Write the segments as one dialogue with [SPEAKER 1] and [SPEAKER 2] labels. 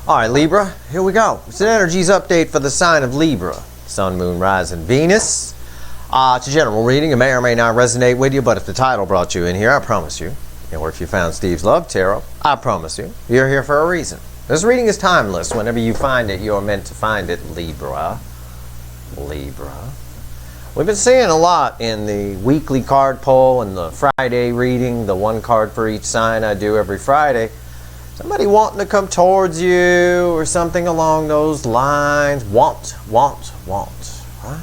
[SPEAKER 1] Alright, Libra, here we go. It's an energies update for the sign of Libra. Sun, Moon, Rising, Venus. It's a general reading. It may or may not resonate with you, but if the title brought you in here, I promise you, or if you found Steve's Love Tarot, I promise you, you're here for a reason. This reading is timeless. Whenever you find it, you're meant to find it, Libra. Libra. We've been seeing a lot in the weekly card pull and the Friday reading, the one card for each sign I do every Friday. Somebody wanting to come towards you or something along those lines. Want, right?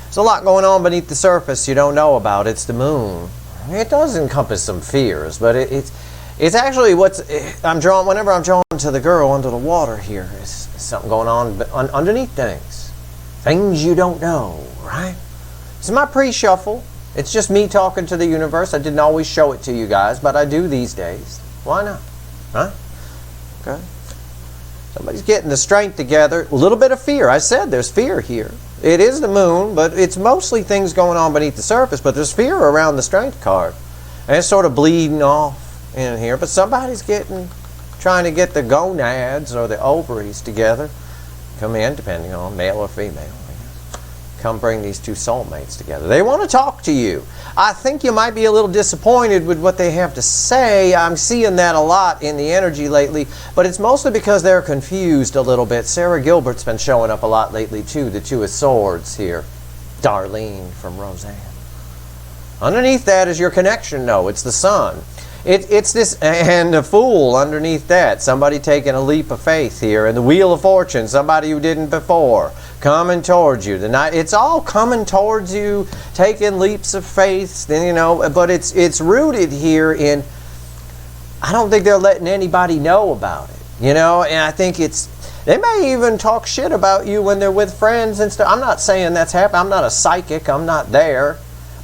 [SPEAKER 1] There's a lot going on beneath the surface you don't know about. It's the moon. It does encompass some fears, but it's actually I'm drawn, whenever I'm drawn to the girl under the water here, it's something going on underneath things. Things you don't know, right? This is my pre-shuffle. It's just me talking to the universe. I didn't always show it to you guys, but I do these days. Why not? Right? Okay. Somebody's getting the strength together. A little bit of fear. I said there's fear here. It is the moon, but it's mostly things going on beneath the surface, but there's fear around the strength card. And it's sort of bleeding off in here, but somebody's trying to get the gonads or the ovaries together. Come in, depending on male or female. Come bring these two soulmates together. They want to talk to you. I think you might be a little disappointed with what they have to say. I'm seeing that a lot in the energy lately, but it's mostly because they're confused a little bit. Sarah Gilbert's been showing up a lot lately too, the Two of Swords here. Darlene from Roseanne. Underneath that is your connection, though. It's the sun. It's this, and the Fool underneath that. Somebody taking a leap of faith here. And the Wheel of Fortune, somebody who didn't before. Coming towards you. It's all coming towards you, taking leaps of faith, but it's rooted here in, I don't think they're letting anybody know about it. And I think they may even talk shit about you when they're with friends and stuff. I'm not saying that's happening. I'm not a psychic. I'm not there.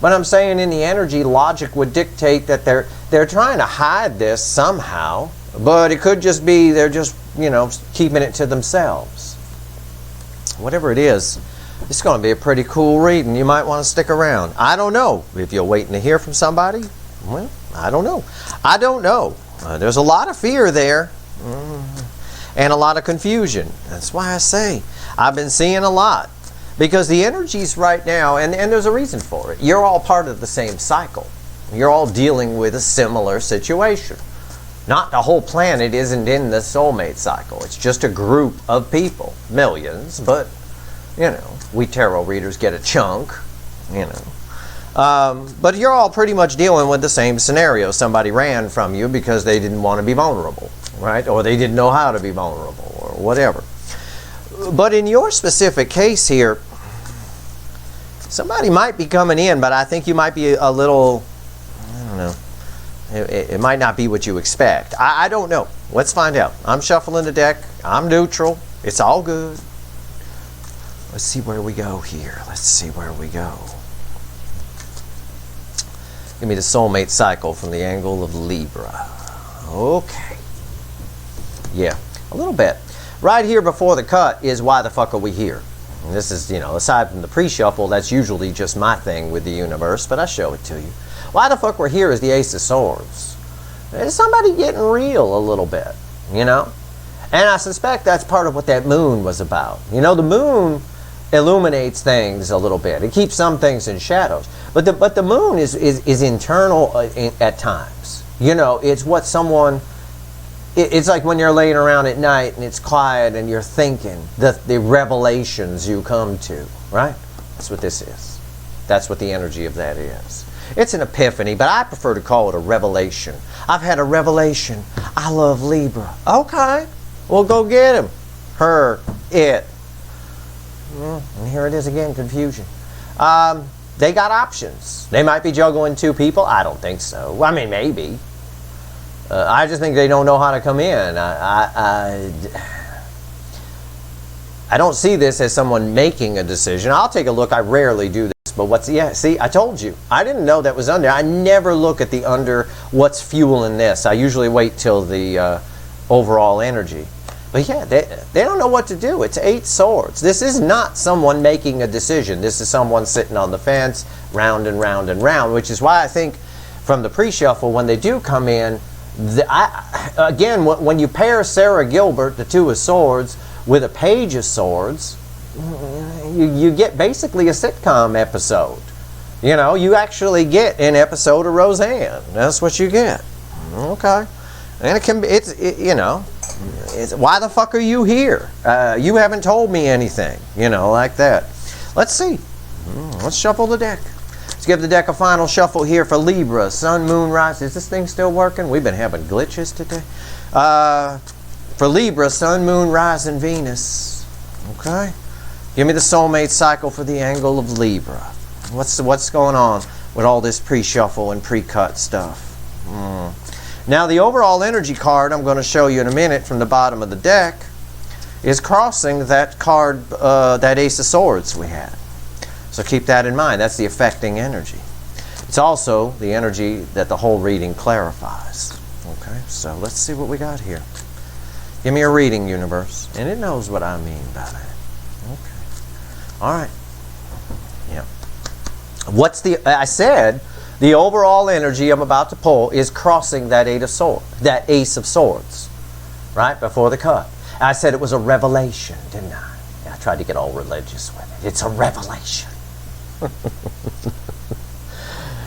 [SPEAKER 1] But I'm saying in the energy, logic would dictate that they're trying to hide this somehow. But it could just be they're just, keeping it to themselves. Whatever it is, it's going to be a pretty cool reading. You might want to stick around. I don't know if you're waiting to hear from somebody. Well, I don't know. I don't know. There's a lot of fear there. And a lot of confusion. That's why I say I've been seeing a lot. Because the energies right now, and there's a reason for it. You're all part of the same cycle. You're all dealing with a similar situation. Not the whole planet isn't in the soulmate cycle. It's just a group of people. Millions, but, we tarot readers get a chunk, But you're all pretty much dealing with the same scenario. Somebody ran from you because they didn't want to be vulnerable, right? Or they didn't know how to be vulnerable, or whatever. But in your specific case here, somebody might be coming in, but I think you might be a little, I don't know. It might not be what you expect. I don't know. Let's find out. I'm shuffling the deck. I'm neutral. It's all good. Let's see where we go here. Let's see where we go. Give me the soulmate cycle from the angle of Libra. Okay. Yeah, a little bit. Right here before the cut is why the fuck are we here? And this is, aside from the pre-shuffle, that's usually just my thing with the universe, but I show it to you. Why the fuck we're here is the Ace of Swords. There's somebody getting real a little bit, And I suspect that's part of what that moon was about. The moon illuminates things a little bit. It keeps some things in shadows. But the moon is internal at times. It's what someone... It's like when you're laying around at night and it's quiet and you're thinking, the revelations you come to, right? That's what this is. That's what the energy of that is. It's an epiphany, but I prefer to call it a revelation. I've had a revelation. I love Libra. Okay, well go get him. Her, it. And here it is again, confusion. They got options. They might be juggling two people. I don't think so. I mean, maybe. I just think they don't know how to come in. I don't see this as someone making a decision. I'll take a look. I rarely do this. But see, I told you. I didn't know that was under. I never look at the under, what's fueling this. I usually wait till the overall energy. But yeah, they don't know what to do. It's 8 swords. This is not someone making a decision. This is someone sitting on the fence, round and round and round, which is why I think from the pre-shuffle, when they do come in, Again, when you pair Sarah Gilbert, the Two of Swords, with a Page of Swords, you get basically a sitcom episode. You know, you actually get an episode of Roseanne. That's what you get. Okay. And it can be, you know, why the fuck are you here? You haven't told me anything, you know, like that. Let's see. Let's shuffle the deck. Let's give the deck a final shuffle here for Libra, Sun, Moon, Rise. Is this thing still working? We've been having glitches today. For Libra, Sun, Moon, Rise, and Venus. Okay. Give me the soulmate cycle for the angle of Libra. What's going on with all this pre-shuffle and pre-cut stuff? Now, the overall energy card I'm going to show you in a minute from the bottom of the deck is crossing that card, that Ace of Swords we had. So keep that in mind. That's the affecting energy. It's also the energy that the whole reading clarifies. Okay, so let's see what we got here. Give me a reading, universe. And it knows what I mean by that. Okay. All right. Yeah. I said the overall energy I'm about to pull is crossing that Ace of Swords, right before the cut. I said it was a revelation, didn't I? I tried to get all religious with it. It's a revelation.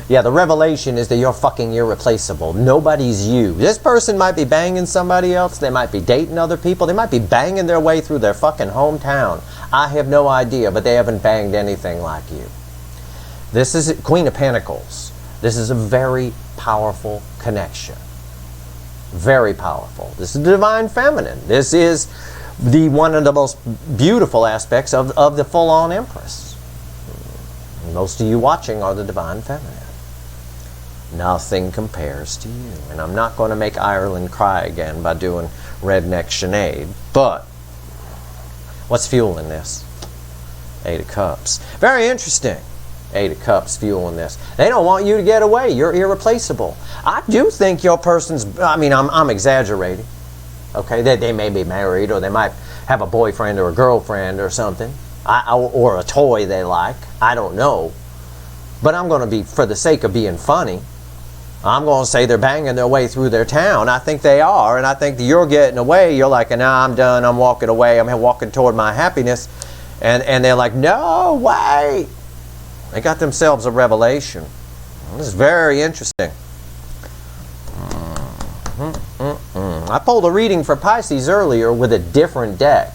[SPEAKER 1] Yeah, the revelation is that you're fucking irreplaceable. Nobody's you. This person might be banging somebody else. They might be dating other people. They might be banging their way through their fucking hometown. I have no idea, but they haven't banged anything like you. This is Queen of Pentacles. This is a very powerful connection. Very powerful. This is the Divine Feminine. This is one of the most beautiful aspects of the full-on Empress. Most of you watching are the Divine Feminine. Nothing compares to you. And I'm not going to make Ireland cry again by doing redneck Sinead. But what's fueling this? Eight of Cups. Very interesting. Eight of Cups fueling this. They don't want you to get away. You're irreplaceable. I do think your person's, I mean, I'm exaggerating. Okay, they may be married, or they might have a boyfriend or a girlfriend or something. Or a toy they like. I don't know. But I'm going to be, for the sake of being funny, I'm going to say they're banging their way through their town. I think they are, and I think that you're getting away. You're like, nah, I'm done. I'm walking away. I'm walking toward my happiness. And they're like, no, wait. They got themselves a revelation. This is very interesting. I pulled a reading for Pisces earlier with a different deck,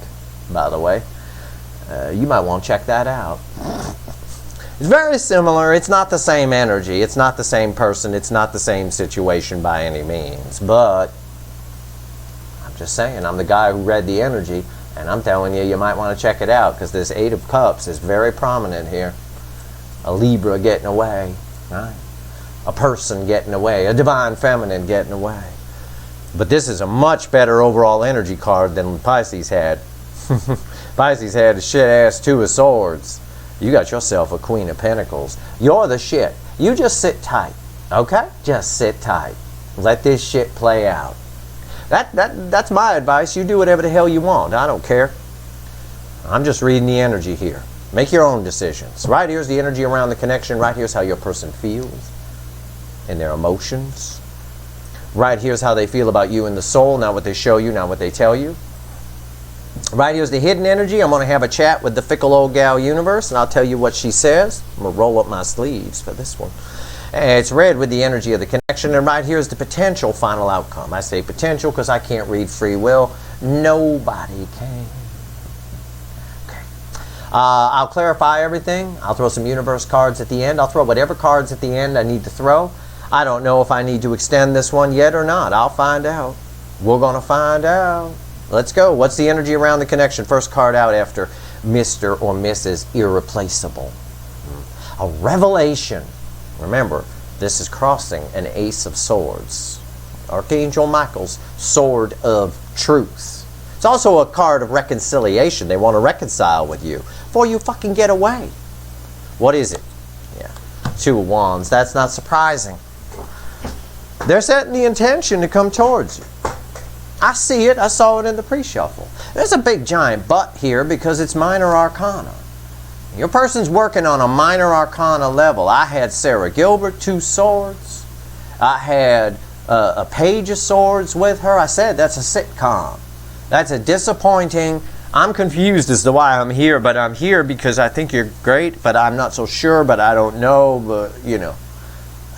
[SPEAKER 1] by the way. You might want to check that out. It's very similar. It's not the same energy. It's not the same person. It's not the same situation by any means. But I'm just saying, I'm the guy who read the energy, and I'm telling you, you might want to check it out, because this Eight of Cups is very prominent here. A Libra getting away, right? A person getting away, a Divine Feminine getting away. But this is a much better overall energy card than Pisces had. Pisces had a shit-ass Two of Swords. You got yourself a Queen of Pentacles. You're the shit. You just sit tight, okay? Just sit tight. Let this shit play out. That's my advice. You do whatever the hell you want. I don't care. I'm just reading the energy here. Make your own decisions. Right here's the energy around the connection. Right here's how your person feels and their emotions. Right here's how they feel about you in the soul, not what they show you, not what they tell you. Right here's the hidden energy. I'm going to have a chat with the fickle old gal universe, and I'll tell you what she says. I'm going to roll up my sleeves for this one. And it's red with the energy of the connection. And right here is the potential final outcome. I say potential because I can't read free will. Nobody can. Okay. I'll clarify everything. I'll throw some universe cards at the end. I'll throw whatever cards at the end I need to throw. I don't know if I need to extend this one yet or not. I'll find out. We're going to find out. Let's go. What's the energy around the connection? First card out after Mr. or Mrs. Irreplaceable. A revelation. Remember, this is crossing an Ace of Swords. Archangel Michael's sword of truth. It's also a card of reconciliation. They want to reconcile with you before you fucking get away. What is it? Yeah, Two of Wands. That's not surprising. They're setting the intention to come towards you. I see it. I saw it in the pre-shuffle. There's a big giant but here because it's minor arcana. Your person's working on a minor arcana level. I had Sarah Gilbert, Two Swords. I had a Page of Swords with her. I said that's a sitcom. That's a disappointing. I'm confused as to why I'm here, but I'm here because I think you're great, but I'm not so sure, but I don't know, but you know.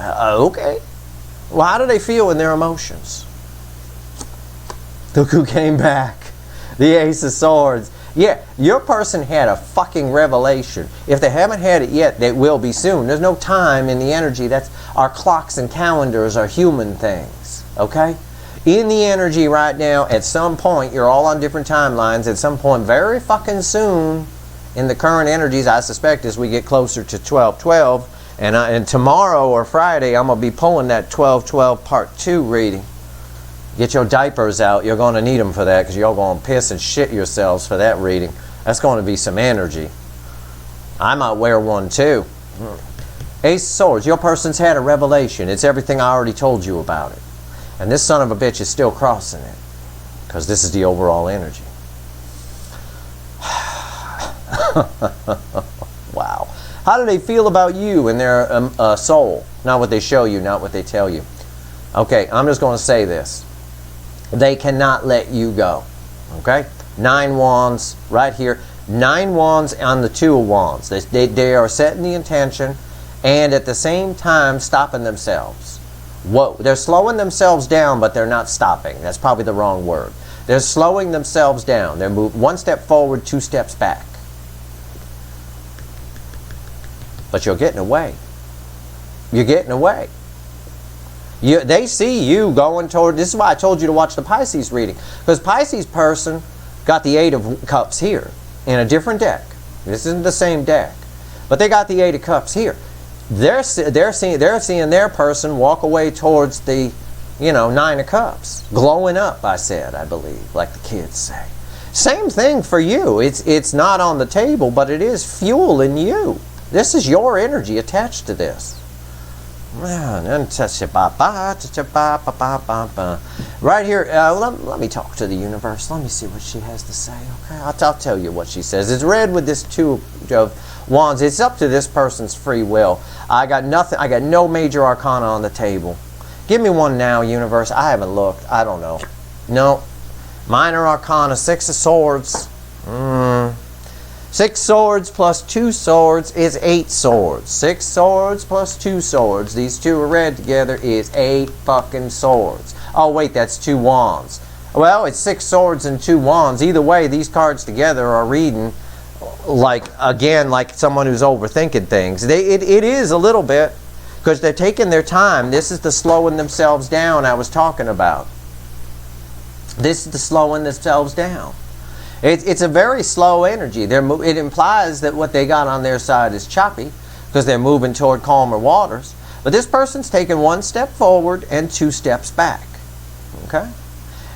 [SPEAKER 1] Okay. Well, how do they feel in their emotions? Look who came back. The Ace of Swords. Yeah, your person had a fucking revelation. If they haven't had it yet, they will be soon. There's no time in the energy. That's our clocks and calendars are human things. Okay? In the energy right now, at some point, you're all on different timelines. At some point, very fucking soon, in the current energies, I suspect as we get closer to 12/12, and tomorrow or Friday, I'm going to be pulling that 12/12 Part 2 reading. Get your diapers out. You're going to need them for that because you're going to piss and shit yourselves for that reading. That's going to be some energy. I might wear one too. Ace of Swords. Your person's had a revelation. It's everything I already told you about it. And this son of a bitch is still crossing it because this is the overall energy. Wow. How do they feel about you and their soul? Not what they show you, not what they tell you. Okay, I'm just going to say this. They cannot let you go. Okay? 9 wands right here. 9 wands on the 2 of wands. They are setting the intention and at the same time stopping themselves. Whoa. They're slowing themselves down, but they're not stopping. That's probably the wrong word. They're slowing themselves down. They're moving 1 step forward, 2 steps back. But you're getting away. You're getting away. They see you going toward, this is why I told you to watch the Pisces reading. Because Pisces person got the 8 of Cups here in a different deck. This isn't the same deck. But they got the 8 of Cups here. They're seeing their person walk away towards the, 9 of Cups. Glowing up, I said, I believe, like the kids say. Same thing for you. It's not on the table, but it is fuel in you. This is your energy attached to this. Right here, let me talk to the universe. Let me see what she has to say. Okay, I'll tell you what she says. It's red with this 2 of wands. It's up to this person's free will. I got nothing. I got no major arcana on the table. Give me one now, universe. I haven't looked. I don't know. No, minor arcana. 6 of Swords. 6 swords plus 2 swords is 8 swords. 6 swords plus 2 swords. These 2 are red together is 8 fucking swords. Oh wait, that's 2 wands. Well, it's 6 swords and 2 wands. Either way, these cards together are reading like someone who's overthinking things. It is a little bit because they're taking their time. This is the slowing themselves down I was talking about. This is the slowing themselves down. It's a very slow energy. It implies that what they got on their side is choppy because they're moving toward calmer waters. But this person's taking 1 step forward and 2 steps back. Okay?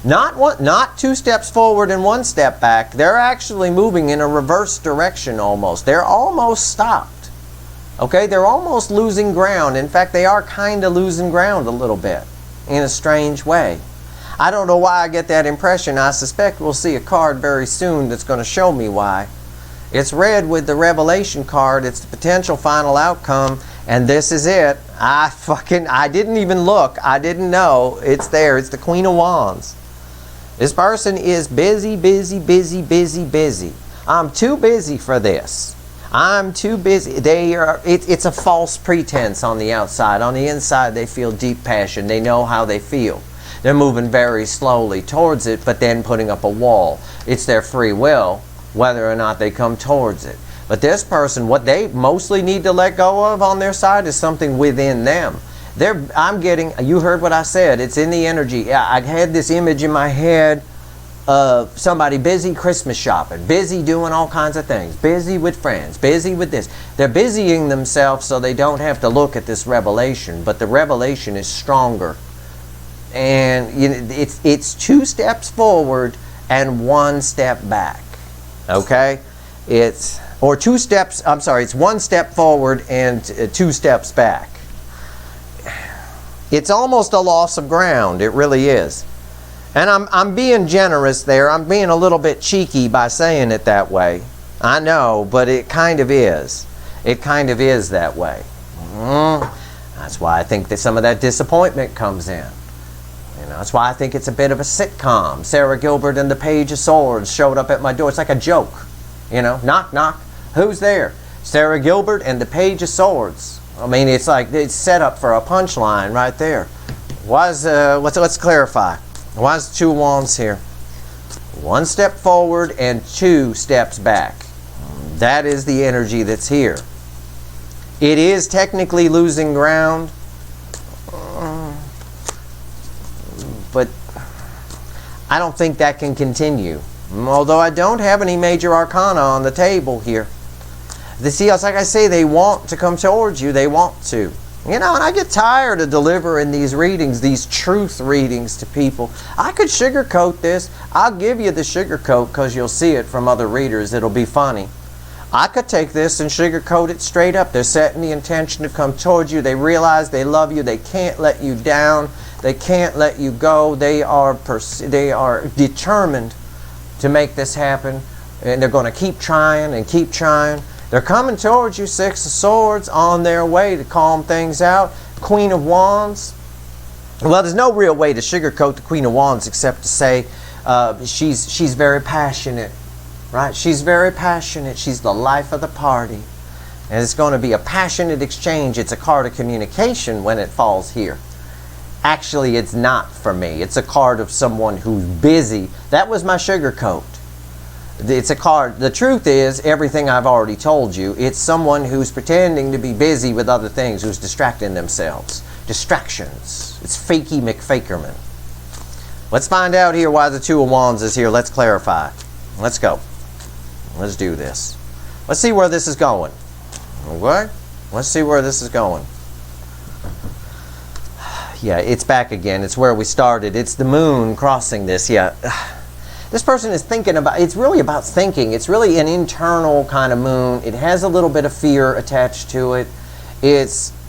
[SPEAKER 1] Not 2 steps forward and 1 step back. They're actually moving in a reverse direction almost. They're almost stopped. Okay? They're almost losing ground. In fact, they are kind of losing ground a little bit in a strange way. I don't know why I get that impression. I suspect we'll see a card very soon that's going to show me why. It's red with the revelation card. It's the potential final outcome. And this is it. I didn't even look. I didn't know. It's there. It's the Queen of Wands. This person is busy, busy, busy, busy, busy. I'm too busy for this. I'm too busy. It's a false pretense on the outside. On the inside, they feel deep passion. They know how they feel. They're moving very slowly towards it, but then putting up a wall. It's their free will, whether or not they come towards it. But this person, what they mostly need to let go of on their side is something within them. You heard what I said. It's in the energy. I had this image in my head of somebody busy Christmas shopping, busy doing all kinds of things, busy with friends, busy with this. They're busying themselves so they don't have to look at this revelation, but the revelation is stronger. And it's 2 steps forward and 1 step back. Okay? It's 1 step forward and 2 steps back. It's almost a loss of ground. It really is. And I'm being generous there. I'm being a little bit cheeky by saying it that way. I know, but it kind of is. It kind of is that way. That's why I think that some of that disappointment comes in. That's why I think it's a bit of a sitcom. Sarah Gilbert and the Page of Swords showed up at my door. It's like a joke. You know, knock, knock. Who's there? Sarah Gilbert and the Page of Swords. I mean, it's like it's set up for a punchline right there. Why is, let's clarify. Why is the Two of Wands here? 1 step forward and 2 steps back. That is the energy that's here. It is technically losing ground, but I don't think that can continue. Although I don't have any major arcana on the table here. See, it's like I say, they want to come towards you. They want to. You know, and I get tired of delivering these readings, these truth readings to people. I could sugarcoat this. I'll give you the sugarcoat because you'll see it from other readers. It'll be funny. I could take this and sugarcoat it straight up. They're setting the intention to come towards you. They realize they love you. They can't let you down. They can't let you go. They are determined to make this happen. And they're going to keep trying and keep trying. They're coming towards you, 6 of Swords, on their way to calm things out. Queen of Wands. Well, there's no real way to sugarcoat the Queen of Wands except to say she's very passionate. Right? She's very passionate. She's the life of the party. And it's going to be a passionate exchange. It's a card of communication when it falls here. Actually, it's not for me. It's a card of someone who's busy. That was my sugarcoat. It's a card. The truth is, everything I've already told you, it's someone who's pretending to be busy with other things, who's distracting themselves. Distractions. It's fakey McFakerman. Let's find out here why the Two of Wands is here. Let's clarify. Let's go. Let's do this. Let's see where this is going. Okay? Let's see where this is going. Yeah, it's back again. It's where we started. It's the moon crossing this. Yeah. This person is thinking about, it's really about thinking. It's really an internal kind of moon. It has a little bit of fear attached to it.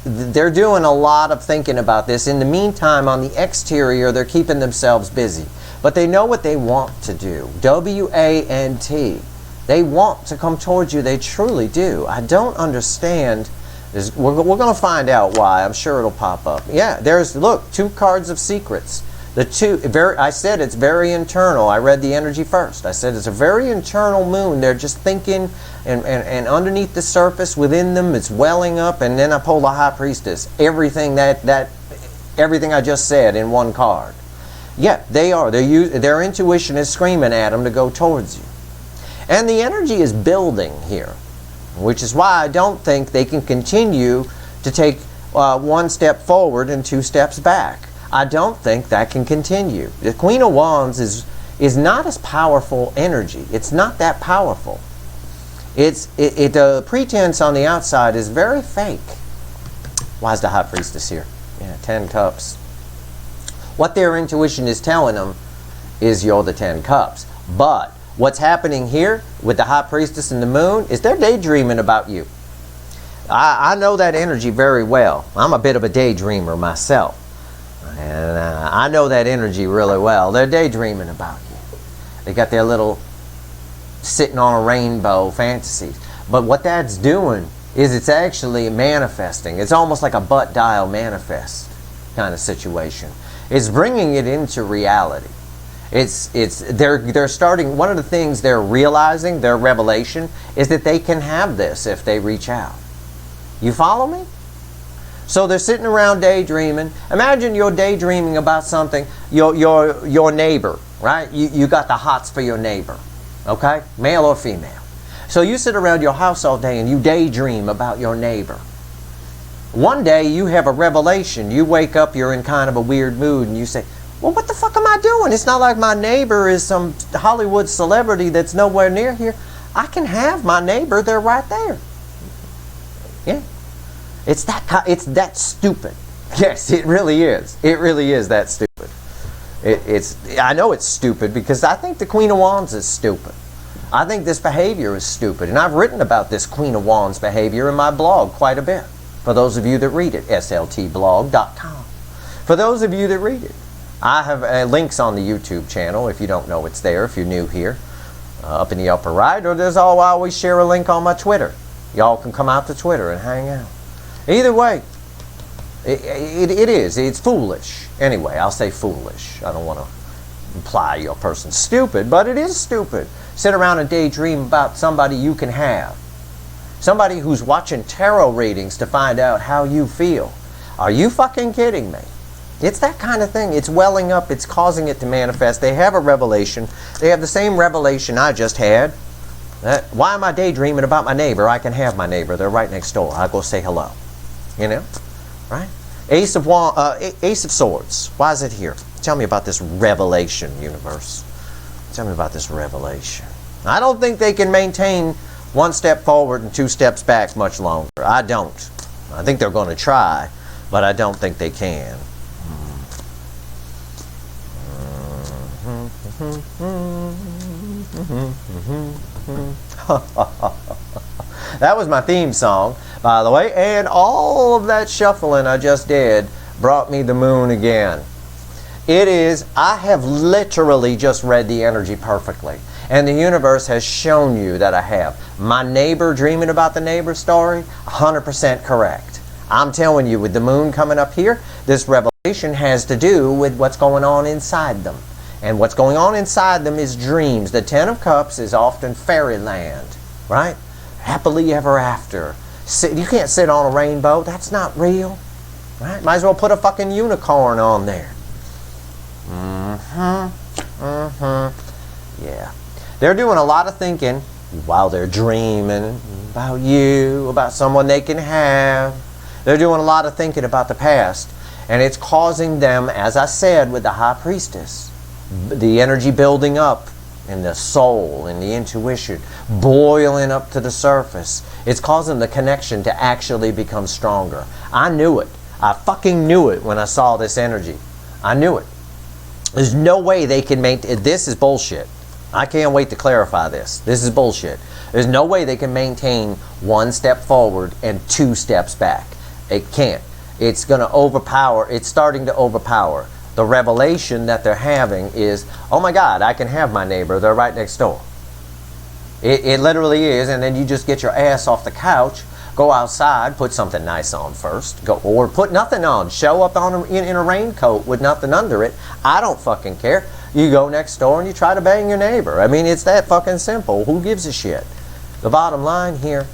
[SPEAKER 1] They're doing a lot of thinking about this. In the meantime, on the exterior, they're keeping themselves busy. But they know what they want to do. W-A-N-T. They want to come towards you. They truly do. I don't understand. We're going to find out why. I'm sure it'll pop up. Yeah, look, 2 cards of secrets. I said it's very internal. I read the energy first. I said it's a very internal moon. They're just thinking, and underneath the surface, within them, it's welling up. And then I pulled the High Priestess. Everything everything I just said in one card. Yeah, they are. Their intuition is screaming at them to go towards you. And the energy is building here, which is why I don't think they can continue to take 1 step forward and 2 steps back. I don't think that can continue. The Queen of Wands is not as powerful energy. It's not that powerful. The pretense on the outside is very fake. Why is the High Priestess here? Yeah, 10 Cups. What their intuition is telling them is you're the 10 Cups. But what's happening here with the High Priestess and the Moon is they're daydreaming about you. I know that energy very well. I'm a bit of a daydreamer myself. And I know that energy really well. They're daydreaming about you. They got their little sitting on a rainbow fantasies. But what that's doing is it's actually manifesting. It's almost like a butt dial manifest kind of situation. It's bringing it into reality. They're starting, one of the things they're realizing, their revelation, is that they can have this if they reach out. You follow me? So they're sitting around daydreaming. Imagine you're daydreaming about something, your neighbor, right? You got the hots for your neighbor, okay? Male or female. So you sit around your house all day and you daydream about your neighbor. One day you have a revelation. You wake up, you're in kind of a weird mood, and you say, well, what the fuck am I doing? It's not like my neighbor is some Hollywood celebrity that's nowhere near here. I can have my neighbor, they're right there. Yeah. It's that stupid. Yes, it really is. It really is that stupid. I know it's stupid because I think the Queen of Wands is stupid. I think this behavior is stupid. And I've written about this Queen of Wands behavior in my blog quite a bit. For those of you that read it, sltblog.com. For those of you that read it, I have links on the YouTube channel. If you don't know, it's there if you're new here. Up in the upper right. Or I always share a link on my Twitter. Y'all can come out to Twitter and hang out. Either way, It is. It's foolish. Anyway, I'll say foolish. I don't want to imply you're a person stupid, but it is stupid. Sit around and daydream about somebody you can have. Somebody who's watching tarot readings to find out how you feel. Are you fucking kidding me? It's that kind of thing. It's welling up. It's causing it to manifest. They have a revelation. They have the same revelation I just had. Why am I daydreaming about my neighbor? I can have my neighbor. They're right next door. I'll go say hello. You know? Right? Ace of Swords. Why is it here? Tell me about this revelation, universe. Tell me about this revelation. I don't think they can maintain one step forward and two steps back much longer. I don't. I think they're going to try, but I don't think they can. That was my theme song, by the way, and all of that shuffling I just did brought me the moon again. It is, I have literally just read the energy perfectly, and the universe has shown you that I have. My neighbor dreaming about the neighbor story, 100% correct. I'm telling you, with the moon coming up here, this revelation has to do with what's going on inside them. And what's going on inside them is dreams. The Ten of Cups is often fairyland, right? Happily ever after. You can't sit on a rainbow. That's not real, right? Might as well put a fucking unicorn on there. Yeah. They're doing a lot of thinking while they're dreaming about you, about someone they can have. They're doing a lot of thinking about the past. And it's causing them, as I said with the High Priestess, the energy building up in the soul, in the intuition, boiling up to the surface. It's causing the connection to actually become stronger. I knew it. I fucking knew it when I saw this energy. I knew it. There's no way they can maintain. This is bullshit. I can't wait to clarify this. This is bullshit. There's no way they can maintain one step forward and two steps back. It can't. It's going to overpower. It's starting to overpower. The revelation that they're having is, oh my God, I can have my neighbor. They're right next door. It literally is. And then you just get your ass off the couch, go outside, put something nice on first, or put nothing on. Show up in a raincoat with nothing under it. I don't fucking care. You go next door and you try to bang your neighbor. I mean, it's that fucking simple. Who gives a shit? The bottom line here,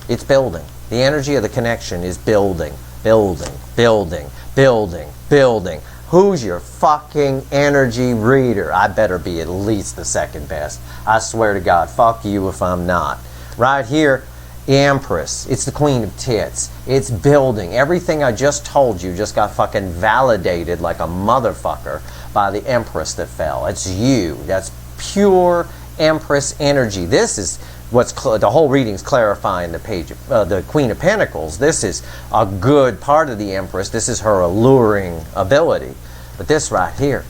[SPEAKER 1] it's building. The energy of the connection is building, building, building, building, building. Who's your fucking energy reader? I better be at least the second best. I swear to God, fuck you if I'm not. Right here, Empress. It's the Queen of Tits. It's building. Everything I just told you just got fucking validated like a motherfucker by the Empress that fell. It's you. That's pure Empress energy. This is what's the whole reading's clarifying the page of the Queen of Pentacles. This is a good part of the Empress. This is her alluring ability. But this right here,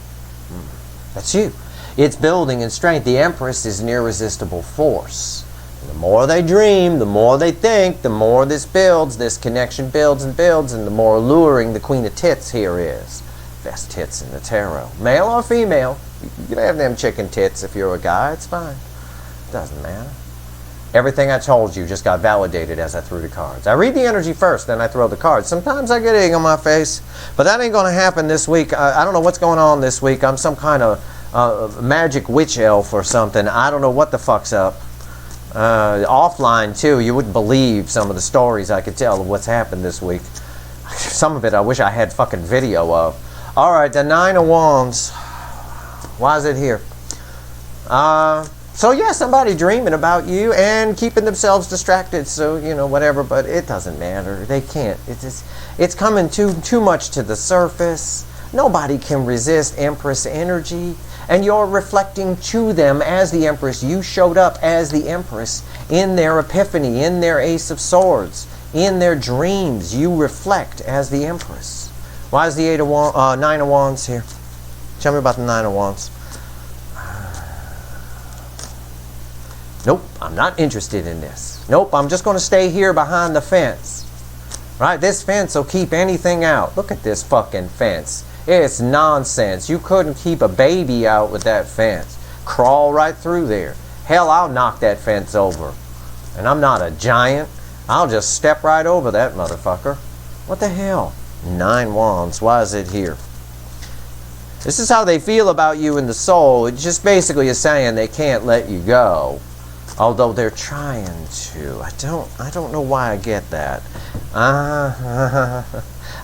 [SPEAKER 1] that's you. It's building in strength. The Empress is an irresistible force. And the more they dream, the more they think, the more this builds. This connection builds and builds, and the more alluring the Queen of Tits here is. Best tits in the tarot. Male or female. You can have them chicken tits if you're a guy. It's fine. Doesn't matter. Everything I told you just got validated as I threw the cards. I read the energy first, then I throw the cards. Sometimes I get egg on my face, but that ain't going to happen this week. I don't know what's going on this week. I'm some kind of magic witch elf or something. I don't know what the fuck's up. Offline, too, you wouldn't believe some of the stories I could tell of what's happened this week. Some of it I wish I had fucking video of. All right, the Nine of Wands. Why is it here? So yeah, somebody dreaming about you and keeping themselves distracted, so, you know, whatever, but it doesn't matter. They can't. It's coming too much to the surface. Nobody can resist Empress energy, and you're reflecting to them as the Empress. You showed up as the Empress in their epiphany, in their Ace of Swords, in their dreams. You reflect as the Empress. Why is the Nine of Wands here? Tell me about the Nine of Wands. Nope, I'm not interested in this. Nope, I'm just going to stay here behind the fence. Right? This fence will keep anything out. Look at this fucking fence. It's nonsense. You couldn't keep a baby out with that fence. Crawl right through there. Hell, I'll knock that fence over. And I'm not a giant. I'll just step right over that motherfucker. What the hell? 9 Wands. Why is it here? This is how they feel about you in the soul. It just basically is saying they can't let you go, although they're trying to. I don't know why I get that.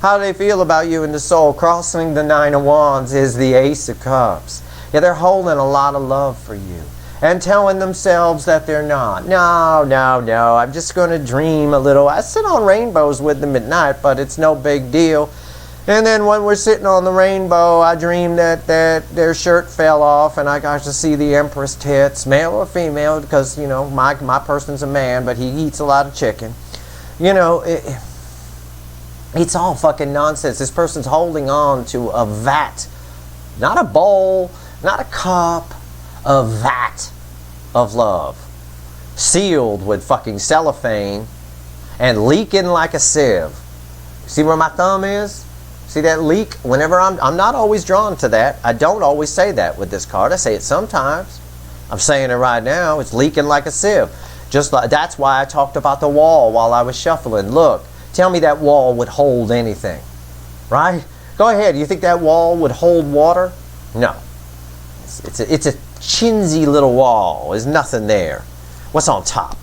[SPEAKER 1] How they feel about you in the soul. Crossing the 9 of Wands is the Ace of Cups. Yeah, they're holding a lot of love for you and telling themselves that they're not. No, no, no. I'm just going to dream a little. I sit on rainbows with them at night, but it's no big deal. And then when we're sitting on the rainbow, I dream that their shirt fell off and I got to see the Empress tits, male or female, because, you know, my person's a man, but he eats a lot of chicken. You know, it's all fucking nonsense. This person's holding on to a vat, not a bowl, not a cup, a vat of love, sealed with fucking cellophane and leaking like a sieve. See where my thumb is? See that leak? Whenever I'm not always drawn to that. I don't always say that with this card. I say it sometimes. I'm saying it right now. It's leaking like a sieve. Just like, that's why I talked about the wall while I was shuffling. Look, tell me that wall would hold anything, right? Go ahead. You think that wall would hold water? No. It's a chinsy little wall. There's nothing there. What's on top?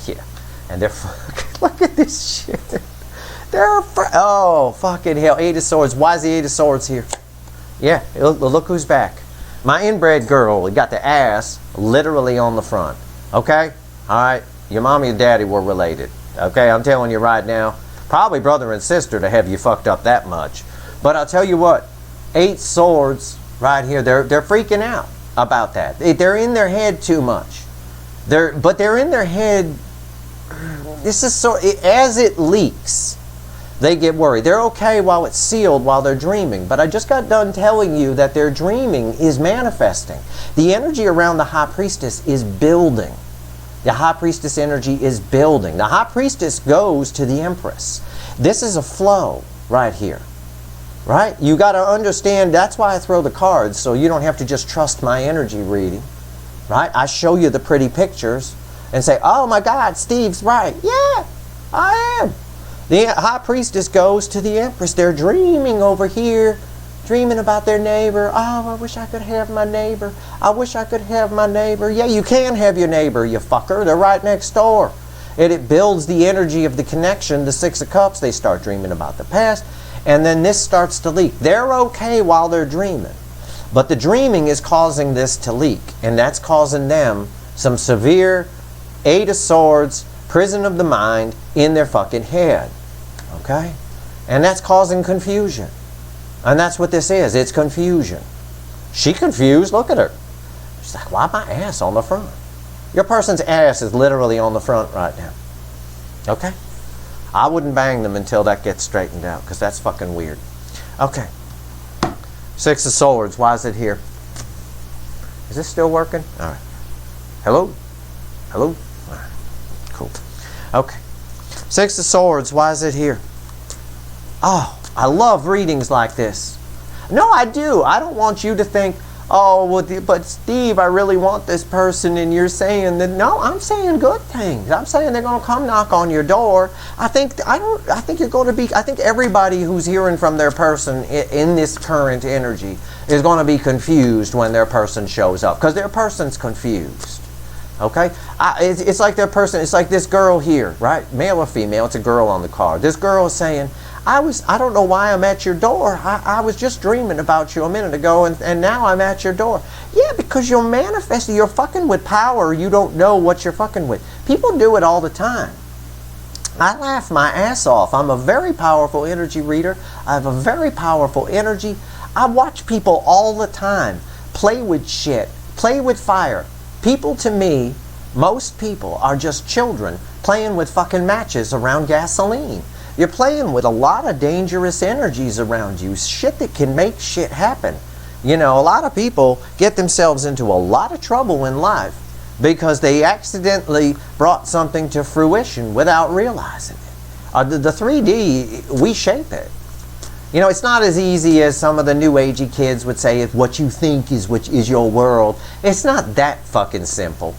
[SPEAKER 1] Here. And they're look at this shit. Oh, fucking hell. 8 of Swords. Why is the 8 of Swords here? Yeah, look who's back. My inbred girl, he got the ass literally on the front. Okay? Alright? Your mommy and daddy were related. Okay? I'm telling you right now. Probably brother and sister to have you fucked up that much. But I'll tell you what. 8 Swords right here. They're freaking out about that. They're in their head too much. But they're in their head. This is so. As it leaks, they get worried. They're okay while it's sealed, while they're dreaming. But I just got done telling you that their dreaming is manifesting. The energy around the High Priestess is building. The High Priestess energy is building. The High Priestess goes to the Empress. This is a flow right here. Right? You got to understand, that's why I throw the cards, so you don't have to just trust my energy reading. Right? I show you the pretty pictures and say, oh my God, Steve's right. Yeah, I am. The High Priestess goes to the Empress. They're dreaming over here, dreaming about their neighbor. Oh, I wish I could have my neighbor. I wish I could have my neighbor. Yeah, you can have your neighbor, you fucker. They're right next door. And it builds the energy of the connection. The 6 of Cups, they start dreaming about the past. And then this starts to leak. They're okay while they're dreaming. But the dreaming is causing this to leak. And that's causing them some severe 8 of Swords, prison of the mind in their fucking head. Okay? And that's causing confusion. And that's what this is. It's confusion. She confused. Look at her. She's like, why my ass on the front? Your person's ass is literally on the front right now. Okay? I wouldn't bang them until that gets straightened out, because that's fucking weird. Okay. 6 of Swords. Why is it here? Is this still working? All right. Hello? Hello? All right. Cool. Okay. 6 of Swords. Why is it here? Oh, I love readings like this. No, I do. I don't want you to think, oh, well, but Steve, I really want this person, and you're saying that. No, I'm saying good things. I'm saying they're going to come knock on your door. I think you're going to be. I think everybody who's hearing from their person in this current energy is going to be confused when their person shows up, because their person's confused. Okay, it's like their person. It's like this girl here, right? Male or female? It's a girl on the card. This girl is saying, I don't know why I'm at your door. I was just dreaming about you a minute ago, and now I'm at your door. Yeah, because you're manifesting. You're fucking with power. You don't know what you're fucking with. People do it all the time. I laugh my ass off. I'm a very powerful energy reader. I have a very powerful energy. I watch people all the time play with shit, play with fire. People, to me, most people are just children playing with fucking matches around gasoline. You're playing with a lot of dangerous energies around you, shit that can make shit happen. You know, a lot of people get themselves into a lot of trouble in life because they accidentally brought something to fruition without realizing it. The 3D, we shape it. You know, it's not as easy as some of the new agey kids would say, if what you think is your world. It's not that fucking simple.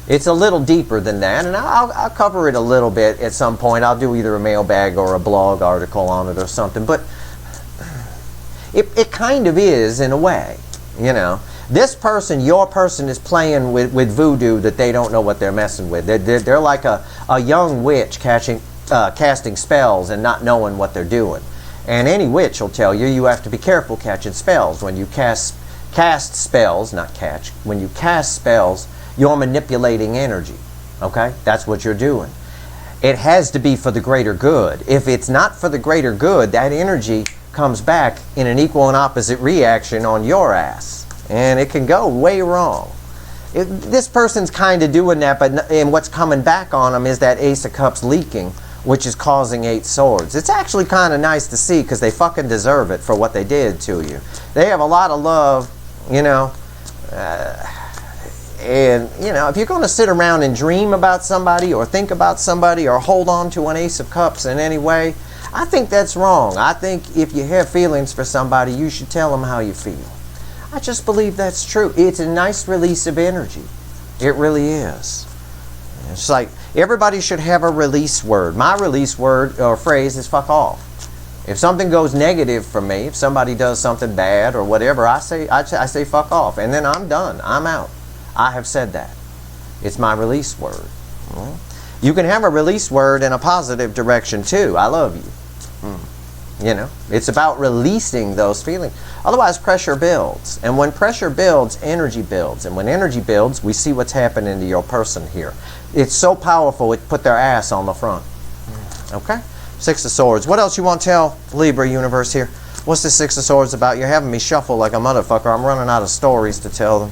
[SPEAKER 1] It's a little deeper than that, and I'll cover it a little bit at some point. I'll do either a mailbag or a blog article on it or something, but it kind of is in a way, you know. This person, your person, is playing with voodoo that they don't know what they're messing with. They're like a young witch casting spells and not knowing what they're doing. And any witch will tell you, you have to be careful catching spells. When you cast spells, not catch, when you cast spells, you're manipulating energy, okay? That's what you're doing. It has to be for the greater good. If it's not for the greater good, that energy comes back in an equal and opposite reaction on your ass. And it can go way wrong. This person's kind of doing that, and what's coming back on them is that Ace of Cups leaking, which is causing 8 swords. It's actually kind of nice to see because they fucking deserve it for what they did to you. They have a lot of love, you know. And, you know, if you're going to sit around and dream about somebody or think about somebody or hold on to an Ace of Cups in any way, I think that's wrong. I think if you have feelings for somebody, you should tell them how you feel. I just believe that's true. It's a nice release of energy. It really is. It's like everybody should have a release word. My release word or phrase is fuck off. If something goes negative for me, if somebody does something bad or whatever, I say fuck off, and then I'm done. I'm out. I have said that. It's my release word. You can have a release word in a positive direction too. I love you. You know, it's about releasing those feelings. Otherwise, pressure builds. And when pressure builds, energy builds. And when energy builds, we see what's happening to your person here. It's so powerful, it put their ass on the front. Okay? 6 of Swords. What else you want to tell Libra universe here? What's the 6 of Swords about? You're having me shuffle like a motherfucker. I'm running out of stories to tell them.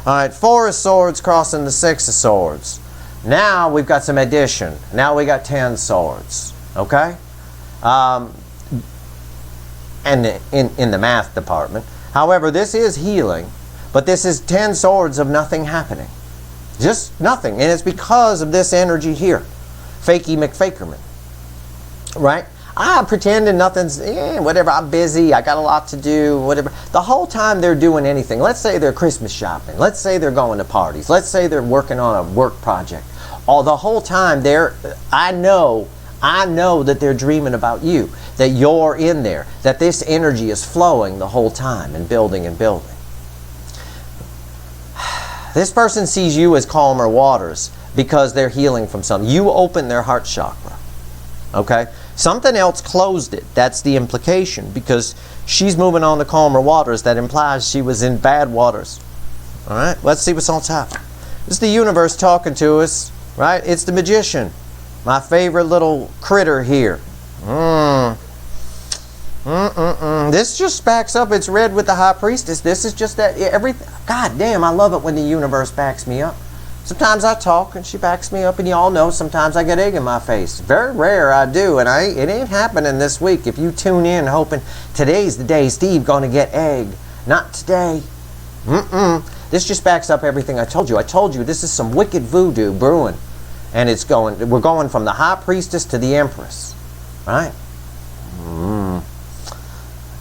[SPEAKER 1] All right, 4 of Swords crossing the 6 of Swords. Now we've got some addition. Now we got 10 swords. Okay? And in the math department. However, this is healing, but this is 10 swords of nothing happening. Just nothing. And it's because of this energy here. Fakey McFakerman. Right? I'm pretending nothing's, whatever, I'm busy, I got a lot to do, whatever. The whole time they're doing anything, let's say they're Christmas shopping, let's say they're going to parties, let's say they're working on a work project. The whole time I know that they're dreaming about you, that you're in there, that this energy is flowing the whole time and building and building. This person sees you as calmer waters because they're healing from something. You open their heart chakra. Okay? Something else closed it. That's the implication, because she's moving on to calmer waters. That implies she was in bad waters. All right? Let's see what's on top. This is the universe talking to us. Right? It's the Magician. My favorite little critter here. This just backs up. It's red with the High Priestess. This is just that everything. God damn, I love it when the universe backs me up. Sometimes I talk and she backs me up, and y'all know sometimes I get egg in my face. Very rare I do, and it ain't happening this week. If you tune in hoping today's the day Steve gonna get egg, not today. This just backs up everything I told you. I told you this is some wicked voodoo brewing, and we're going from the High Priestess to the Empress, right?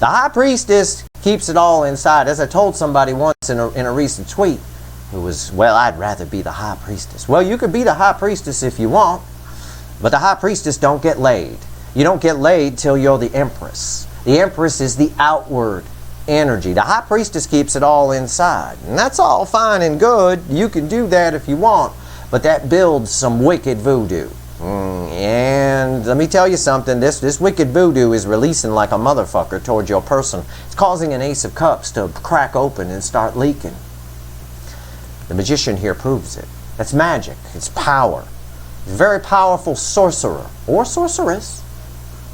[SPEAKER 1] The High Priestess keeps it all inside. As I told somebody once in a recent tweet, who was, well, I'd rather be the High Priestess. Well, you could be the High Priestess if you want, but the High Priestess don't get laid. You don't get laid till you're the Empress. The Empress is the outward energy. The High Priestess keeps it all inside. And that's all fine and good. You can do that if you want, but that builds some wicked voodoo. And let me tell you something, this wicked voodoo is releasing like a motherfucker toward your person. It's causing an Ace of Cups to crack open and start leaking. The Magician here proves it. That's magic. It's power. He's a very powerful sorcerer or sorceress.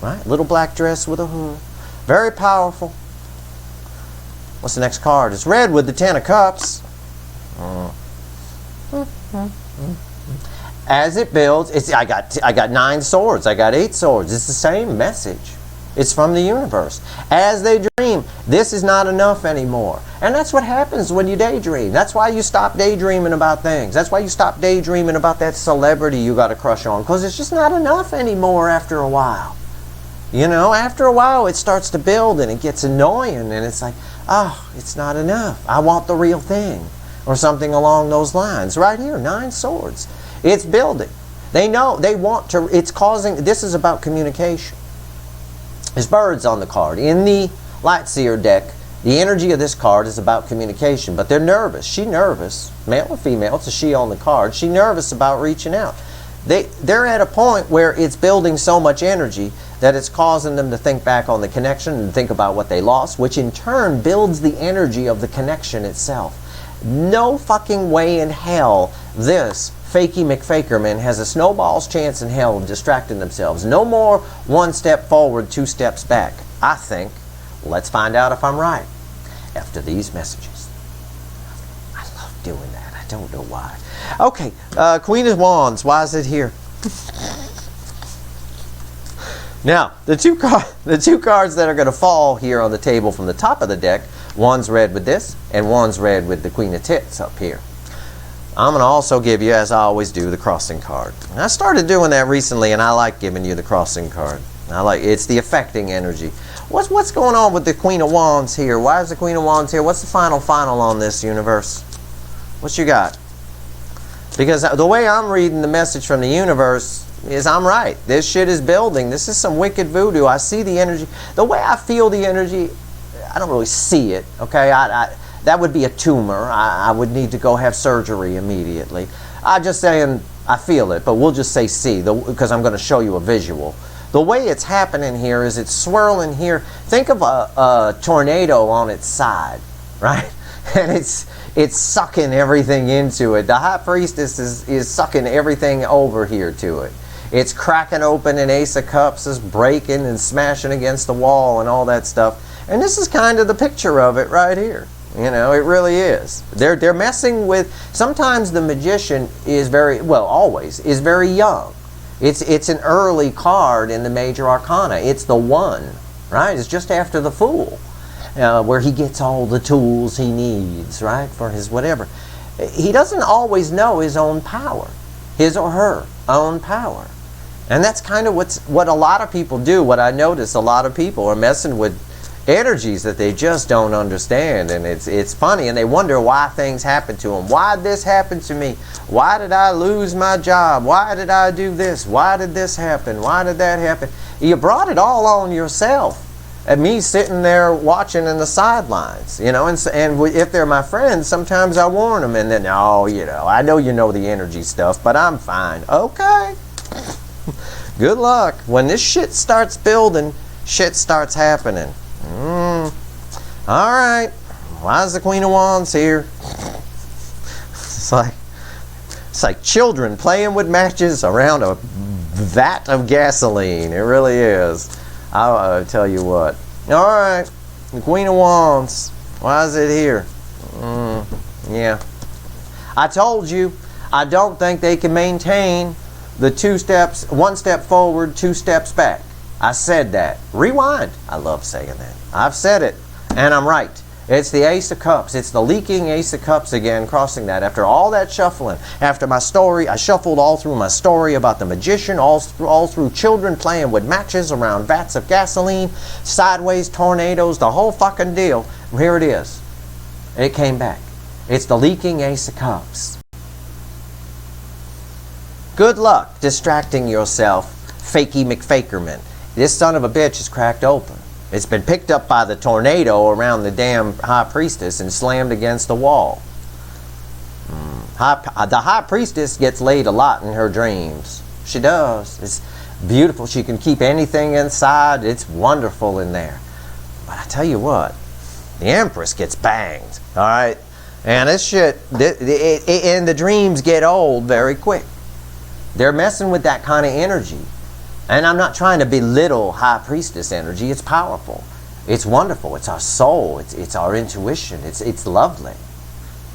[SPEAKER 1] Right? Little black dress with a hood. Very powerful. What's the next card? It's red with the 10 of Cups. As it builds, I got 9 swords. I got 8 swords. It's the same message. It's from the universe. As they dream, this is not enough anymore. And that's what happens when you daydream. That's why you stop daydreaming about things. That's why you stop daydreaming about that celebrity you got a crush on. Because it's just not enough anymore after a while. You know, after a while it starts to build and it gets annoying. And it's like, oh, it's not enough. I want the real thing. or something along those lines. Right here, 9 swords. It's building. They know, they want to, it's causing, this is about communication. There's birds on the card. In the Light Seer deck, the energy of this card is about communication, but they're nervous. She's nervous, male or female, it's a she on the card. She's nervous about reaching out. They're at a point where it's building so much energy that it's causing them to think back on the connection and think about what they lost, which in turn builds the energy of the connection itself. No fucking way in hell this fakey McFakerman has a snowball's chance in hell of distracting themselves. No more 1 step forward, 2 steps back. I think. Let's find out if I'm right after these messages. I love doing that. I don't know why. Okay, Queen of Wands. Why is it here? Now, the two cards that are going to fall here on the table from the top of the deck, one's red with this, and one's red with the Queen of Tits up here. I'm going to also give you, as I always do, the crossing card. And I started doing that recently, and I like giving you the crossing card. It's the affecting energy. What's going on with the Queen of Wands here? Why is the Queen of Wands here? What's the final on this, universe? What you got? Because the way I'm reading the message from the universe is I'm right. This shit is building. This is some wicked voodoo. I see the energy. The way I feel the energy, I don't really see it, okay? That would be a tumor. I would need to go have surgery immediately. I'm just saying I feel it, but we'll just say see, because I'm going to show you a visual. The way it's happening here is it's swirling here. Think of a tornado on its side, right? And it's sucking everything into it. The High Priestess is sucking everything over here to it. It's cracking open, and Ace of Cups is breaking and smashing against the wall and all that stuff. And this is kind of the picture of it right here. You know, it really is. They're messing with, sometimes the magician is always is very young. It's an early card in the major arcana. It's the 1, right? It's just after the Fool, where he gets all the tools he needs, right, for his whatever. He doesn't always know his own power, his or her own power. And that's kind of what a lot of people do. What I notice, a lot of people are messing with energies that they just don't understand, and it's funny, and they wonder why things happen to them. Why did this happen to me? Why did I lose my job? Why did I do this? Why did this happen? Why did that happen? You brought it all on yourself. And me sitting there watching in the sidelines, you know, and if they're my friends, sometimes I warn them, and then, oh, you know, I know you know the energy stuff, but I'm fine. Okay. Good luck. When this shit starts building, shit starts happening. All right. Why is the Queen of Wands here? It's like children playing with matches around a vat of gasoline. It really is. I'll tell you what. All right. The Queen of Wands. Why is it here? Yeah. I told you, I don't think they can maintain the 2 steps, 1 step forward, 2 steps back. I said that. Rewind. I love saying that. I've said it, and I'm right. It's the Ace of Cups. It's the leaking Ace of Cups again, crossing that. After all that shuffling, after my story, I shuffled all through my story about the magician, all through children playing with matches around vats of gasoline, sideways tornadoes, the whole fucking deal. And here it is. It came back. It's the leaking Ace of Cups. Good luck distracting yourself, fakey McFakerman. This son of a bitch is cracked open. It's been picked up by the tornado around the damn High Priestess and slammed against the wall. The High Priestess gets laid a lot in her dreams. She does. It's beautiful. She can keep anything inside. It's wonderful in there. But I tell you what, the Empress gets banged. All right? And this shit, and the dreams get old very quick. They're messing with that kind of energy. And I'm not trying to belittle High Priestess energy. It's powerful. It's wonderful. It's our soul. It's our intuition. It's lovely,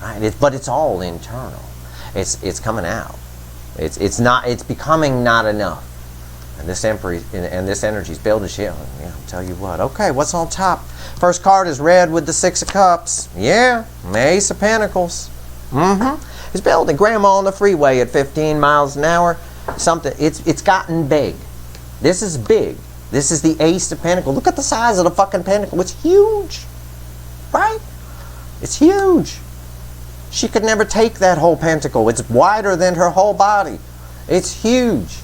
[SPEAKER 1] right? But it's all internal. It's coming out. It's becoming not enough. And this energy is building shit. Yeah, I'll tell you what. Okay, what's on top? First card is red with the 6 of Cups. Yeah, Ace of Pentacles. It's building. Grandma on the freeway at 15 miles an hour. Something. It's gotten big. This is big. This is the Ace of Pentacles. Look at the size of the fucking pentacle. It's huge. Right? It's huge. She could never take that whole pentacle. It's wider than her whole body. It's huge.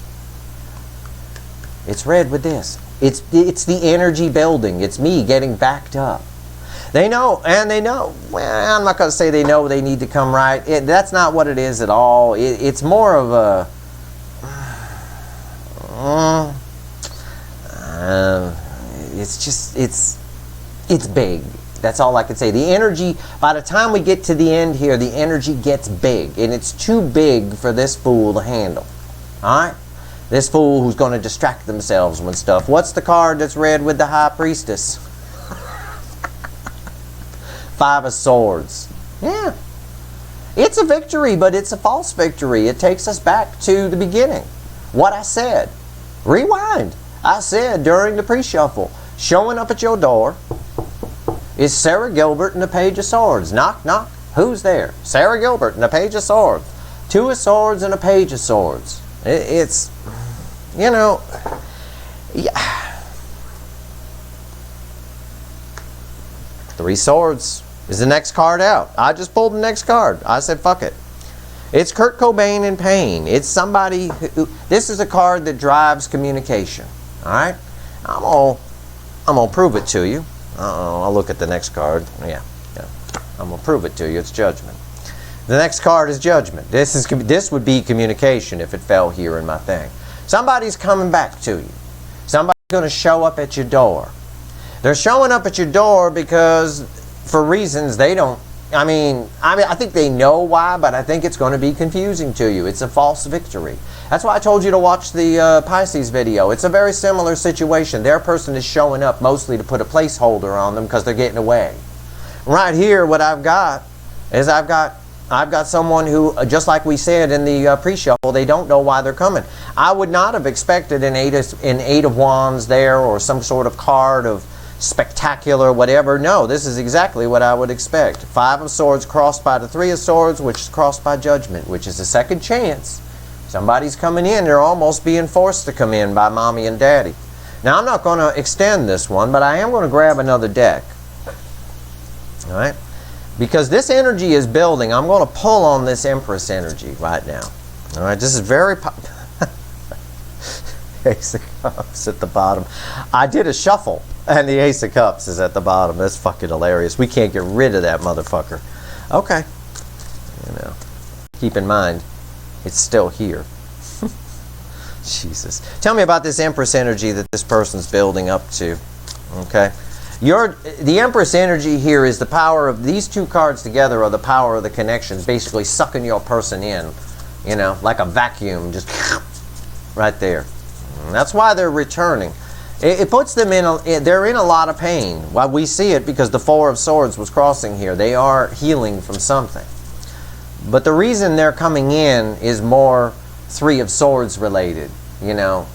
[SPEAKER 1] It's red with this. It's the energy building. It's me getting backed up. They know, and they know. Well, I'm not going to say they know they need to come right. That's not what it is at all. It's more of a... it's just, it's big. That's all I can say. The energy, by the time we get to the end here, the energy gets big. And it's too big for this fool to handle. Alright? This fool who's going to distract themselves with stuff. What's the card that's red with the High Priestess? Five of Swords. Yeah. It's a victory, but it's a false victory. It takes us back to the beginning. What I said. Rewind. I said during the pre-shuffle, showing up at your door is Sarah Gilbert and the Page of Swords. Knock, knock. Who's there? Sarah Gilbert and the Page of Swords. Two of Swords and a Page of Swords. It's, you know, yeah. Three Swords is the next card out. I just pulled the next card. I said, fuck it. It's Kurt Cobain in pain. It's somebody who, this is a card that drives communication. Alright? I'm gonna prove it to you. I'll look at the next card. Yeah. I'm gonna prove it to you. It's Judgment. The next card is Judgment. This would be communication if it fell here in my thing. Somebody's coming back to you. Somebody's gonna show up at your door. They're showing up at your door because for reasons they don't, I think they know why, but I think it's going to be confusing to you. It's a false victory. That's why I told you to watch the Pisces video. It's a very similar situation. Their person is showing up mostly to put a placeholder on them because they're getting away. Right here, what I've got is I've got someone who, just like we said in the pre-shuffle, they don't know why they're coming. I would not have expected an eight of Wands there or some sort of card of spectacular whatever. No, this is exactly what I would expect. Five of Swords crossed by the Three of Swords, which is crossed by Judgment, which is a second chance. Somebody's coming in. They're almost being forced to come in by mommy and daddy. Now, I'm not going to extend this one, but I am going to grab another deck. All right? Because this energy is building. I'm going to pull on this Empress energy right now. All right? This is very... Ace of Cups at the bottom. I did a shuffle, and the Ace of Cups is at the bottom. That's fucking hilarious. We can't get rid of that motherfucker. Okay. You know, keep in mind, it's still here. Jesus. Tell me about this Empress energy that this person's building up to. Okay. The Empress energy here is the power of these two cards together, are the power of the connections, basically sucking your person in, you know, like a vacuum, just right there. And that's why they're returning. It puts them in, they're in a lot of pain. Why we see it because the Four of Swords was crossing here. They are healing from something. But the reason they're coming in is more Three of Swords related. You know,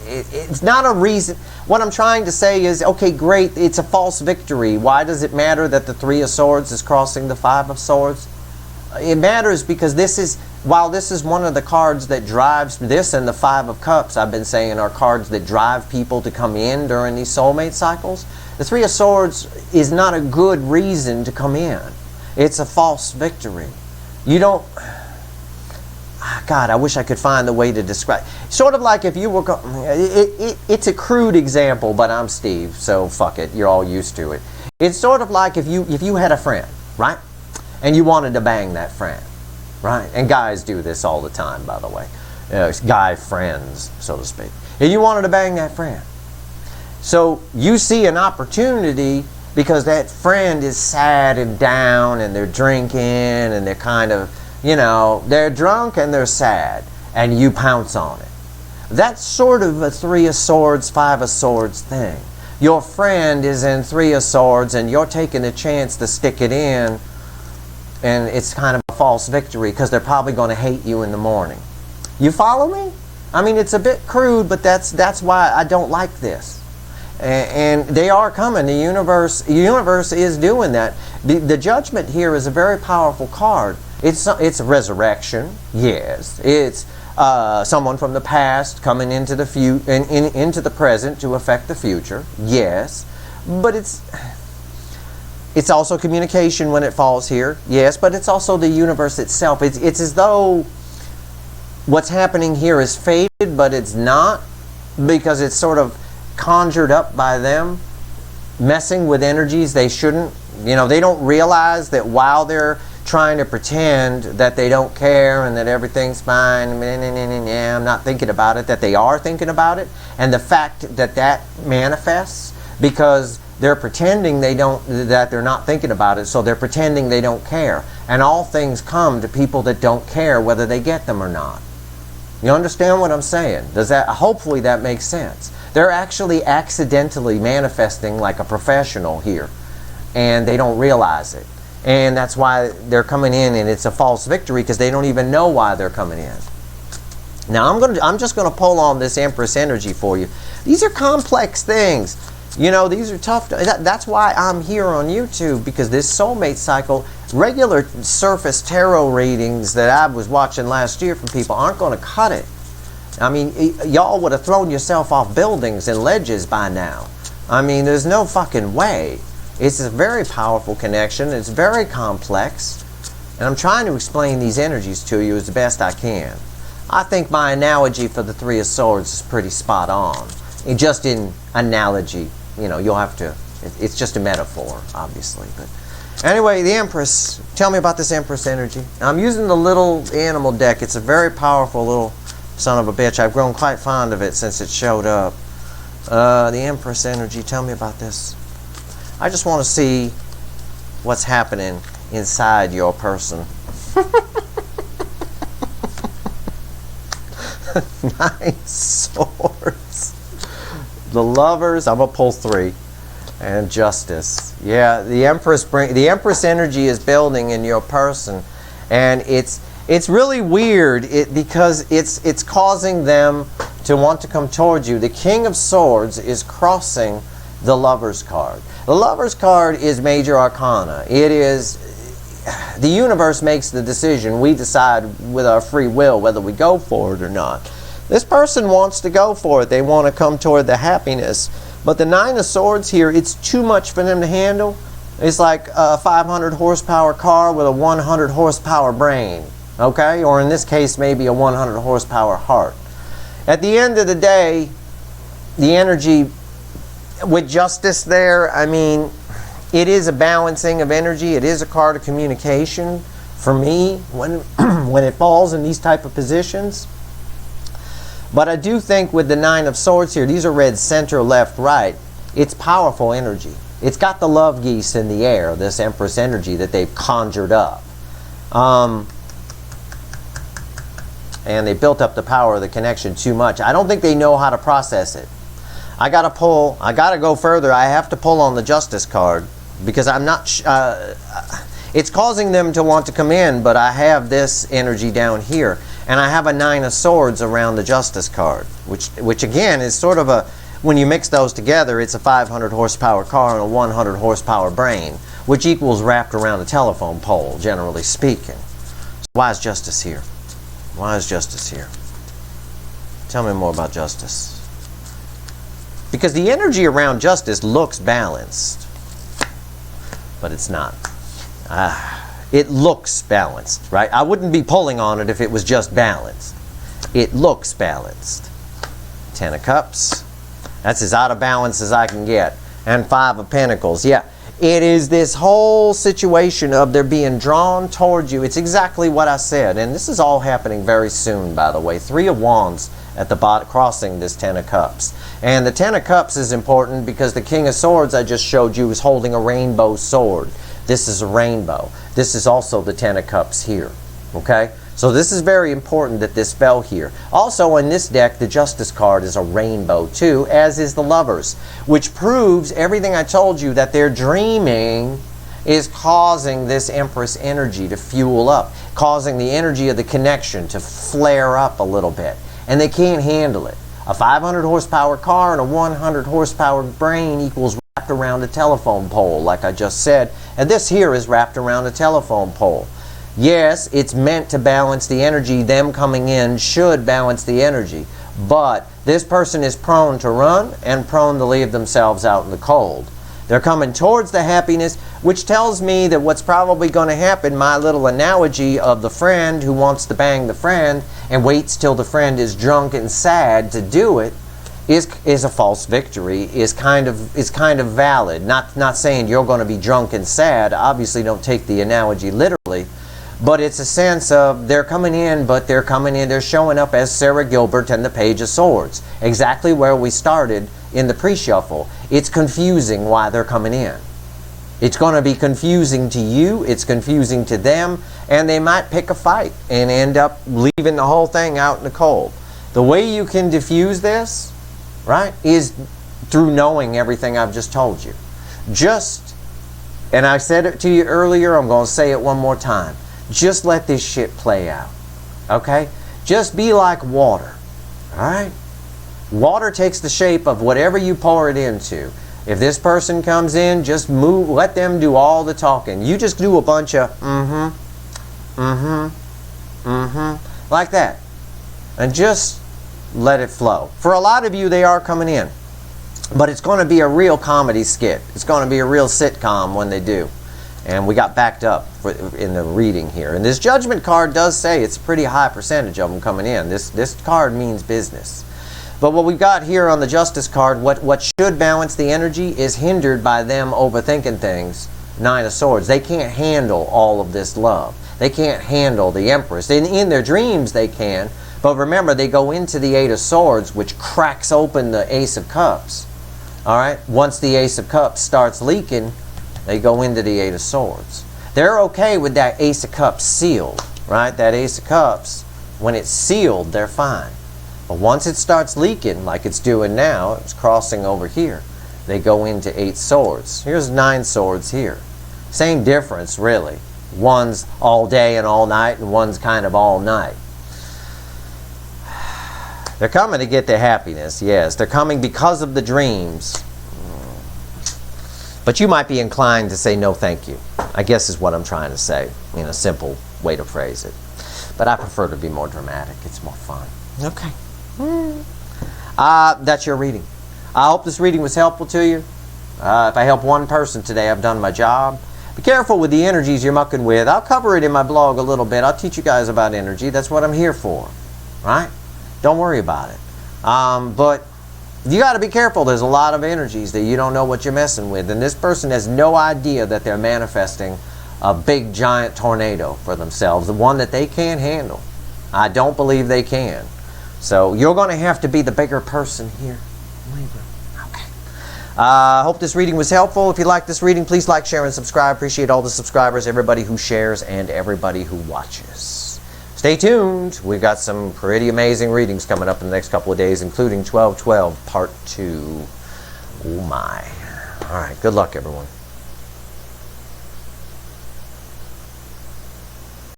[SPEAKER 1] it's not a reason. What I'm trying to say is, okay, great, it's a false victory. Why does it matter that the Three of Swords is crossing the Five of Swords? It matters because this is, while this is one of the cards that drives this, and the Five of Cups, I've been saying, are cards that drive people to come in during these soulmate cycles. The Three of Swords is not a good reason to come in. It's a false victory. You don't... God, I wish I could find the way to describe. Sort of like if you were... It's a crude example, but I'm Steve, so fuck it. You're all used to it. It's sort of like if you had a friend, right? And you wanted to bang that friend, right? And guys do this all the time, by the way. Guy friends, so to speak. And you wanted to bang that friend. So you see an opportunity because that friend is sad and down and they're drinking and they're kind of, you know, they're drunk and they're sad. And you pounce on it. That's sort of a Three of Swords, Five of Swords thing. Your friend is in Three of Swords and you're taking a chance to stick it in. And it's kind of a false victory because they're probably going to hate you in the morning. You follow me? I mean, it's a bit crude, but that's why I don't like this. And they are coming. The universe is doing that. The Judgment here is a very powerful card. It's a resurrection, yes. It's someone from the past coming into the into the present to affect the future, yes. But it's... It's also communication when it falls here, yes, but it's also the universe itself. It's as though what's happening here is fated, but it's not, because it's sort of conjured up by them, messing with energies they shouldn't. You know, they don't realize that while they're trying to pretend that they don't care and that everything's fine, I'm not thinking about it, that they are thinking about it. And the fact that that manifests because they're pretending that they're not thinking about it, so they're pretending they don't care. And all things come to people that don't care whether they get them or not. You understand what I'm saying? Hopefully that makes sense. They're actually accidentally manifesting like a professional here, and they don't realize it. And that's why they're coming in, and it's a false victory because they don't even know why they're coming in. Now I'm just going to pull on this Empress energy for you. These are complex things. You know, these are tough. That's why I'm here on YouTube, because this soulmate cycle, regular surface tarot readings that I was watching last year from people aren't going to cut it. I mean, y'all would have thrown yourself off buildings and ledges by now. I mean, there's no fucking way. It's a very powerful connection. It's very complex. And I'm trying to explain these energies to you as the best I can. I think my analogy for the Three of Swords is pretty spot on. Just in analogy, you know, you'll have to, it's just a metaphor, obviously. But anyway, the Empress, tell me about this Empress energy. I'm using the little animal deck. It's a very powerful little son of a bitch. I've grown quite fond of it since it showed up. The Empress energy, tell me about this. I just want to see what's happening inside your person. Nine Swords. The Lovers, I'm going to pull 3. And Justice. Yeah, the Empress energy is building in your person. And it's really weird because it's causing them to want to come towards you. The King of Swords is crossing the Lover's card. The Lover's card is major arcana. It is, the universe makes the decision. We decide with our free will whether we go for it or not. This person wants to go for it. They want to come toward the happiness. But the Nine of Swords here, it's too much for them to handle. It's like a 500 horsepower car with a 100 horsepower brain. Okay? Or in this case, maybe a 100 horsepower heart. At the end of the day, the energy with Justice there, I mean, it is a balancing of energy. It is a card of communication for me when it falls in these type of positions. But I do think with the Nine of Swords here, these are read center, left, right. It's powerful energy. It's got the love geese in the air, this Empress energy that they've conjured up. And they built up the power of the connection too much. I don't think they know how to process it. I got to go further. I have to pull on the Justice card because I'm not, it's causing them to want to come in, but I have this energy down here. And I have a Nine of Swords around the Justice card, which again is sort of a, when you mix those together, it's a 500 horsepower car and a 100 horsepower brain, which equals wrapped around a telephone pole, generally speaking. So why is Justice here? Why is Justice here? Tell me more about Justice. Because the energy around Justice looks balanced, but it's not. It looks balanced, right? I wouldn't be pulling on it if it was just balanced. It looks balanced. 10 of Cups. That's as out of balance as I can get. And 5 of Pentacles. Yeah, it is this whole situation of they're being drawn towards you. It's exactly what I said. And this is all happening very soon, by the way. 3 of Wands at the bottom, crossing this 10 of Cups. And the 10 of Cups is important because the King of Swords I just showed you is holding a rainbow sword. This is a rainbow. This is also the 10 of Cups here. Okay? So this is very important that this fell here. Also in this deck, the Justice card is a rainbow too, as is the Lovers, which proves everything I told you, that their dreaming is causing this Empress energy to fuel up, causing the energy of the connection to flare up a little bit. And they can't handle it. A 500 horsepower car and a 100 horsepower brain equals wrapped around a telephone pole, like I just said. And this here is wrapped around a telephone pole. Yes, it's meant to balance the energy. Them coming in should balance the energy. But this person is prone to run and prone to leave themselves out in the cold. They're coming towards the happiness, which tells me that what's probably going to happen, my little analogy of the friend who wants to bang the friend and waits till the friend is drunk and sad to do it, is a false victory, is kind of valid. Not saying you're going to be drunk and sad. Obviously, don't take the analogy literally. But it's a sense of they're coming in, but they're showing up as Sarah Gilbert and the Page of Swords. Exactly where we started in the pre-shuffle. It's confusing why they're coming in. It's going to be confusing to you, it's confusing to them, and they might pick a fight and end up leaving the whole thing out in the cold. The way you can diffuse this, right, is through knowing everything I've just told you. And I said it to you earlier, I'm going to say it one more time. Just let this shit play out, okay? Just be like water, all right? Water takes the shape of whatever you pour it into. If this person comes in, just move, let them do all the talking. You just do a bunch of like that. And just let it flow. For a lot of you, they are coming in. But it's going to be a real comedy skit. It's going to be a real sitcom when they do. And we got backed up in the reading here. And this Judgment card does say it's a pretty high percentage of them coming in. This card means business. But what we've got here on the Justice card, what should balance the energy is hindered by them overthinking things. Nine of Swords. They can't handle all of this love. They can't handle the Empress. In their dreams they can. But remember, they go into the Eight of Swords, which cracks open the Ace of Cups. Alright? Once the Ace of Cups starts leaking, they go into the Eight of Swords. They're okay with that Ace of Cups sealed, right? That Ace of Cups, when it's sealed, they're fine. But once it starts leaking, like it's doing now, it's crossing over here, they go into Eight Swords. Here's Nine Swords here. Same difference, really. One's all day and all night, and one's kind of all night. They're coming to get their happiness, yes. They're coming because of the dreams. But you might be inclined to say no thank you, I guess is what I'm trying to say, in a simple way to phrase it. But I prefer to be more dramatic. It's more fun. Okay. That's your reading. I hope this reading was helpful to you. If I help one person today, I've done my job. Be careful with the energies you're mucking with. I'll cover it in my blog a little bit. I'll teach you guys about energy. That's what I'm here for. Right? Don't worry about it. But you got to be careful. There's a lot of energies that you don't know what you're messing with. And this person has no idea that they're manifesting a big giant tornado for themselves. The one that they can't handle. I don't believe they can. So you're going to have to be the bigger person here. Libra. Okay. I hope this reading was helpful. If you like this reading, please like, share, and subscribe. Appreciate all the subscribers, everybody who shares, and everybody who watches. Stay tuned. We've got some pretty amazing readings coming up in the next couple of days, including 12/12 Part 2. Oh my. All right. Good luck, everyone.